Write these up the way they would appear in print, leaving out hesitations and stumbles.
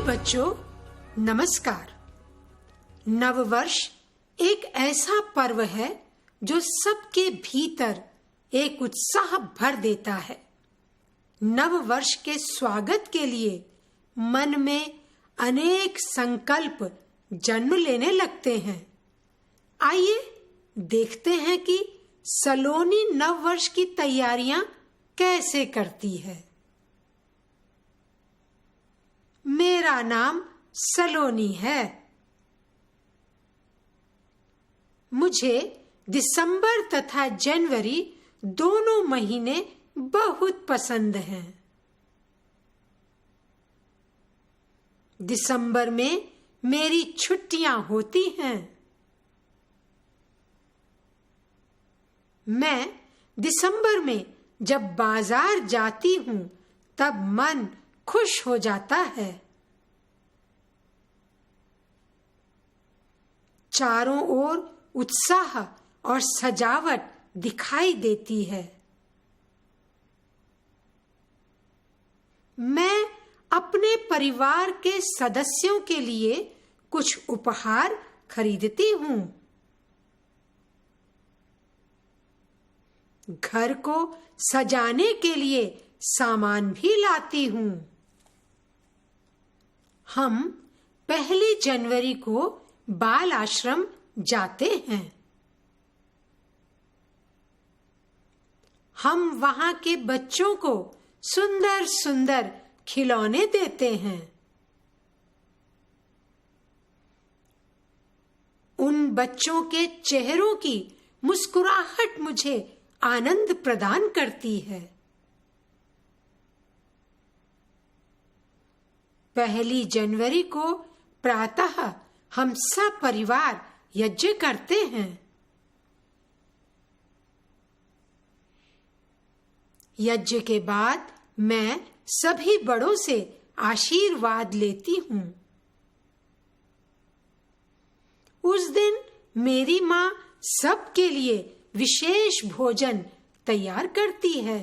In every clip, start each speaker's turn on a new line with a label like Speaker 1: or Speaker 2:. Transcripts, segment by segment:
Speaker 1: बच्चों नमस्कार। नववर्ष एक ऐसा पर्व है जो सबके भीतर एक उत्साह भर देता है। नववर्ष के स्वागत के लिए मन में अनेक संकल्प जन्म लेने लगते हैं। आइए देखते हैं कि सलोनी नववर्ष की तैयारियां कैसे करती है। मेरा नाम सलोनी है। मुझे दिसंबर तथा जनवरी दोनों महीने बहुत पसंद हैं। दिसंबर में मेरी छुट्टियां होती हैं। मैं दिसंबर में जब बाजार जाती हूं तब मन खुश हो जाता है। चारों ओर उत्साह और सजावट दिखाई देती है। मैं अपने परिवार के सदस्यों के लिए कुछ उपहार खरीदती हूँ। घर को सजाने के लिए सामान भी लाती हूँ। हम 1 जनवरी को बाल आश्रम जाते हैं। हम वहां के बच्चों को सुंदर सुंदर खिलौने देते हैं। उन बच्चों के चेहरों की मुस्कुराहट मुझे आनंद प्रदान करती है। 1 जनवरी को प्रातः हम सब परिवार यज्ञ करते हैं। यज्ञ के बाद मैं सभी बड़ों से आशीर्वाद लेती हूँ। उस दिन मेरी माँ सबके लिए विशेष भोजन तैयार करती है।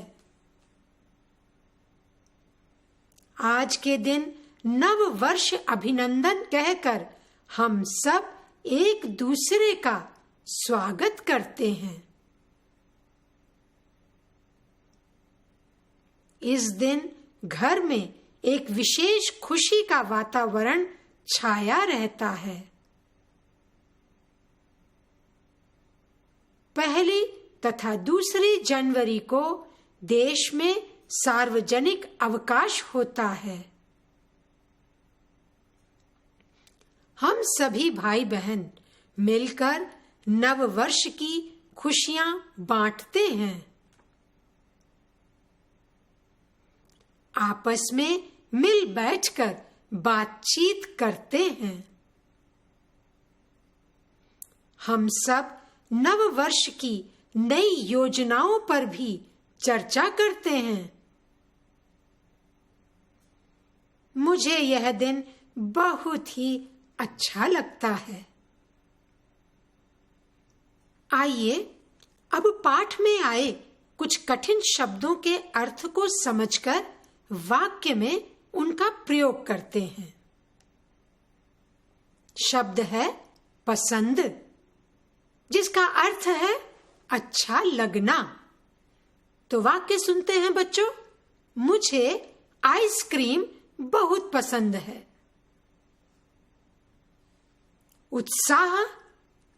Speaker 1: आज के दिन नव वर्ष अभिनंदन कहकर हम सब एक दूसरे का स्वागत करते हैं। इस दिन घर में एक विशेष खुशी का वातावरण छाया रहता है। 1 तथा 2 जनवरी को देश में सार्वजनिक अवकाश होता है। हम सभी भाई बहन मिलकर नव वर्ष की खुशियां बांटते हैं। आपस में मिल बैठकर बातचीत करते हैं। हम सब नव वर्ष की नई योजनाओं पर भी चर्चा करते हैं। मुझे यह दिन बहुत ही अच्छा लगता है। आइए अब पाठ में आए कुछ कठिन शब्दों के अर्थ को समझकर वाक्य में उनका प्रयोग करते हैं। शब्द है पसंद, जिसका अर्थ है अच्छा लगना। तो वाक्य सुनते हैं बच्चों। मुझे आइसक्रीम बहुत पसंद है। उत्साह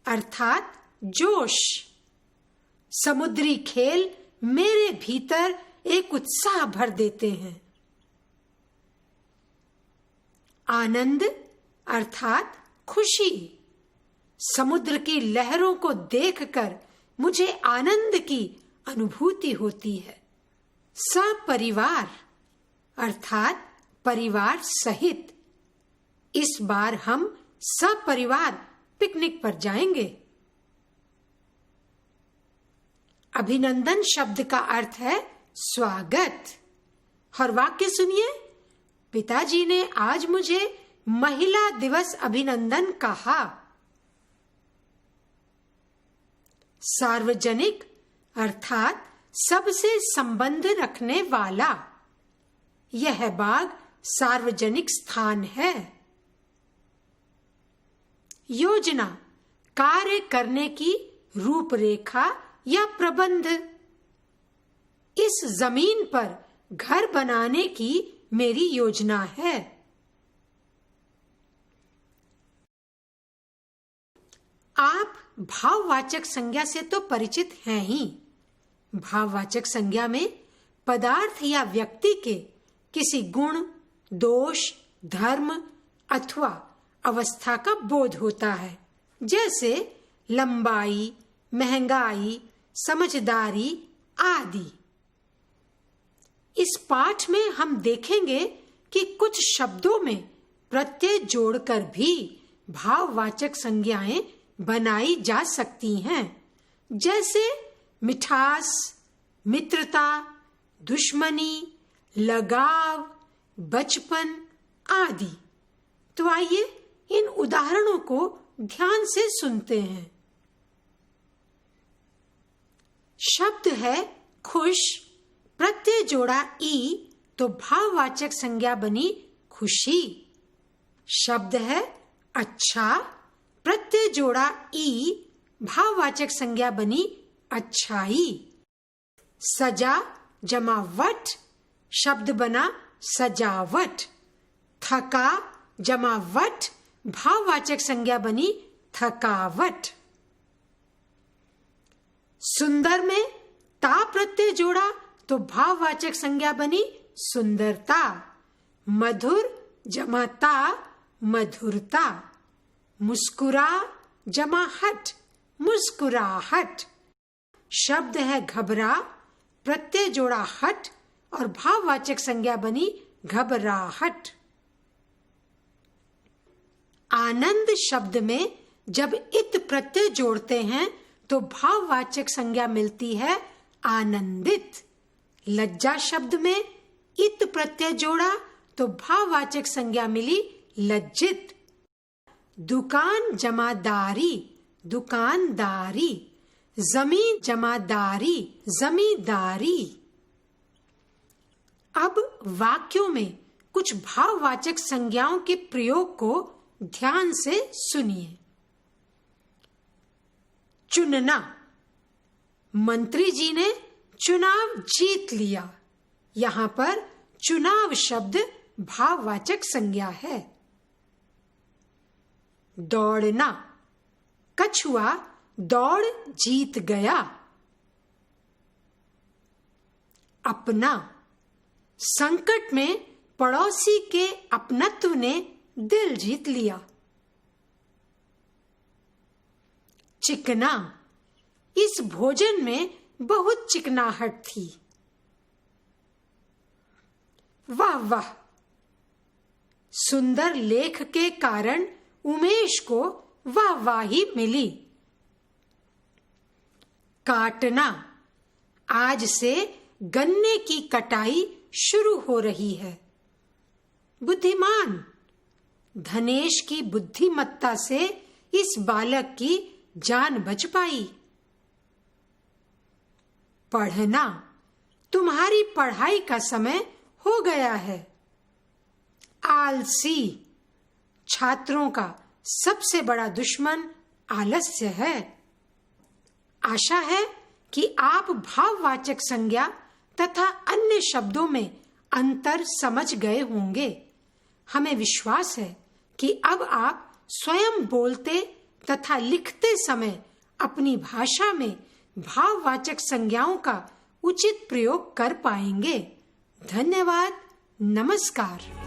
Speaker 1: अर्थात जोश। समुद्री खेल मेरे भीतर एक उत्साह भर देते हैं। आनंद अर्थात खुशी। समुद्र की लहरों को देखकर मुझे आनंद की अनुभूति होती है। सपरिवार अर्थात परिवार सहित। इस बार हम सपरिवार पिकनिक पर जाएंगे। अभिनंदन शब्द का अर्थ है स्वागत। और वाक्य सुनिए, पिताजी ने आज मुझे महिला दिवस अभिनंदन कहा। सार्वजनिक अर्थात सबसे संबंध रखने वाला। यह बाग सार्वजनिक स्थान है। योजना, कार्य करने की रूपरेखा या प्रबंध। इस जमीन पर घर बनाने की मेरी योजना है। आप भाववाचक संज्ञा से तो परिचित हैं ही। भाववाचक संज्ञा में पदार्थ या व्यक्ति के किसी गुण, दोष, धर्म अथवा अवस्था का बोध होता है, जैसे लंबाई, महंगाई, समझदारी आदि। इस पाठ में हम देखेंगे कि कुछ शब्दों में प्रत्यय जोड़कर भी भाववाचक संज्ञाएं बनाई जा सकती हैं, जैसे मिठास, मित्रता, दुश्मनी, लगाव, बचपन आदि। तो आइए इन उदाहरणों को ध्यान से सुनते हैं। शब्द है खुश, प्रत्यय जोड़ा ई तो भाववाचक संज्ञा बनी खुशी। शब्द है अच्छा, प्रत्यय जोड़ा ई, भाववाचक संज्ञा बनी अच्छाई। सजा जमा वट, शब्द बना सजावट। थका जमा वट, भाववाचक संज्ञा बनी थकावट। सुंदर में ता प्रत्यय जोड़ा तो भाववाचक संज्ञा बनी सुंदरता। मधुर जमा ता, मधुरता। मुस्कुरा जमा हट, मुस्कुराहट। शब्द है घबरा, प्रत्यय जोड़ा हट और भाववाचक संज्ञा बनी घबराहट। आनंद शब्द में जब इत प्रत्यय जोड़ते हैं तो भाववाचक संज्ञा मिलती है आनंदित। लज्जा शब्द में इत प्रत्यय जोड़ा तो भाववाचक संज्ञा मिली लज्जित। दुकान जमा दारी, दुकानदारी। जमीन जमा दारी, जमींदारी। अब वाक्यों में कुछ भाववाचक संज्ञाओं के प्रयोग को ध्यान से सुनिए। चुनना, मंत्री जी ने चुनाव जीत लिया। यहां पर चुनाव शब्द भाववाचक संज्ञा है। दौड़ना, कछुआ दौड़ जीत गया। अपना, संकट में पड़ोसी के अपनत्व ने दिल जीत लिया। चिकना, इस भोजन में बहुत चिकनाहट थी। वाह वाह, सुंदर लेख के कारण उमेश को वाहवाही मिली। काटना, आज से गन्ने की कटाई शुरू हो रही है। बुद्धिमान, धनेश की बुद्धिमत्ता से इस बालक की जान बच पाई। पढ़ना, तुम्हारी पढ़ाई का समय हो गया है। आलसी, छात्रों का सबसे बड़ा दुश्मन आलस्य है। आशा है कि आप भाववाचक संज्ञा तथा अन्य शब्दों में अंतर समझ गए होंगे। हमें विश्वास है कि अब आप स्वयं बोलते तथा लिखते समय अपनी भाषा में भाववाचक संज्ञाओं का उचित प्रयोग कर पाएंगे। धन्यवाद। नमस्कार।